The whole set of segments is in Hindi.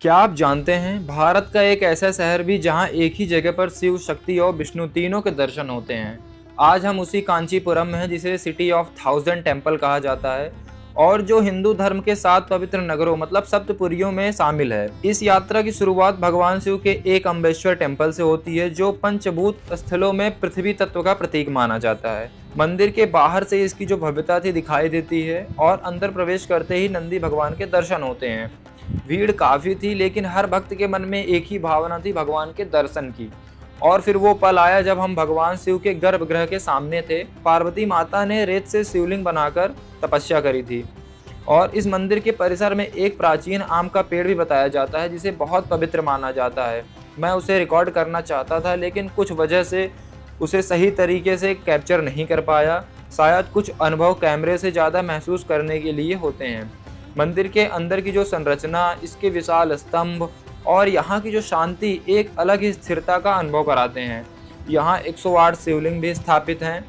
क्या आप जानते हैं भारत का एक ऐसा शहर भी जहां एक ही जगह पर शिव, शक्ति और विष्णु तीनों के दर्शन होते हैं। आज हम उसी कांचीपुरम में हैं जिसे सिटी ऑफ थाउजेंड टेम्पल कहा जाता है और जो हिंदू धर्म के 7 पवित्र नगरों मतलब सप्तपुरियों में शामिल है। इस यात्रा की शुरुआत भगवान शिव के एक अम्बेश्वर टेम्पल से होती है जो पंचभूत स्थलों में पृथ्वी तत्व का प्रतीक माना जाता है। मंदिर के बाहर से इसकी जो भव्यता थी दिखाई देती है और अंदर प्रवेश करते ही नंदी भगवान के दर्शन होते हैं। भीड़ काफी थी लेकिन हर भक्त के मन में एक ही भावना थी, भगवान के दर्शन की। और फिर वो पल आया जब हम भगवान शिव के गर्भगृह के सामने थे। पार्वती माता ने रेत से शिवलिंग बनाकर तपस्या करी थी और इस मंदिर के परिसर में एक प्राचीन आम का पेड़ भी बताया जाता है जिसे बहुत पवित्र माना जाता है। मैं उसे रिकॉर्ड करना चाहता था लेकिन कुछ वजह से उसे सही तरीके से कैप्चर नहीं कर पाया। शायद कुछ अनुभव कैमरे से ज़्यादा महसूस करने के लिए होते हैं। मंदिर के अंदर की जो संरचना, इसके विशाल स्तंभ और यहाँ की जो शांति एक अलग ही स्थिरता का अनुभव कराते हैं। यहाँ 108 शिवलिंग भी स्थापित हैं।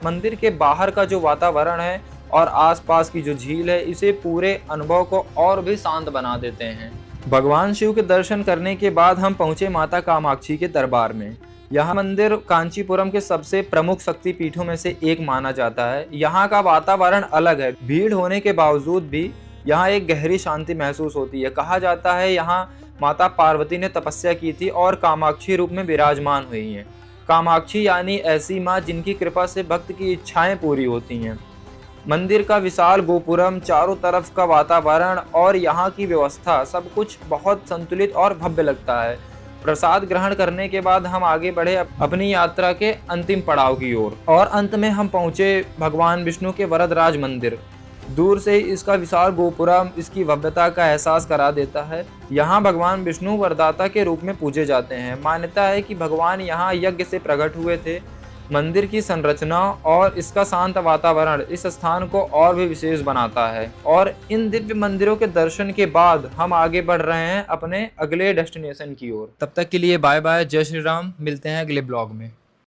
मंदिर के बाहर का जो वातावरण है और आसपास की जो झील है इसे पूरे अनुभव को और भी शांत बना देते हैं। भगवान शिव के दर्शन करने के बाद हम पहुंचे माता कामाक्षी के दरबार में। यह मंदिर कांचीपुरम के सबसे प्रमुख शक्ति पीठों में से एक माना जाता है। यहाँ का वातावरण अलग है। भीड़ होने के बावजूद भी यहाँ एक गहरी शांति महसूस होती है। कहा जाता है यहाँ माता पार्वती ने तपस्या की थी और कामाक्षी रूप में विराजमान हुई हैं। कामाक्षी यानी ऐसी माँ जिनकी कृपा से भक्त की इच्छाएं पूरी होती हैं। मंदिर का विशाल गोपुरम, चारों तरफ का वातावरण और यहाँ की व्यवस्था सब कुछ बहुत संतुलित और भव्य लगता है। प्रसाद ग्रहण करने के बाद हम आगे बढ़े अपनी यात्रा के अंतिम पड़ाव की ओर और अंत में हम पहुंचे भगवान विष्णु के वरदराज मंदिर। दूर से इसका विशाल गोपुरम इसकी भव्यता का एहसास करा देता है। यहाँ भगवान विष्णु वरदाता के रूप में पूजे जाते हैं। मान्यता है कि भगवान यहाँ यज्ञ से प्रकट हुए थे। मंदिर की संरचना और इसका शांत वातावरण इस स्थान को और भी विशेष बनाता है। और इन दिव्य मंदिरों के दर्शन के बाद हम आगे बढ़ रहे हैं अपने अगले डेस्टिनेशन की ओर। तब तक के लिए बाय बाय, जय श्री राम। मिलते हैं अगले ब्लॉग में।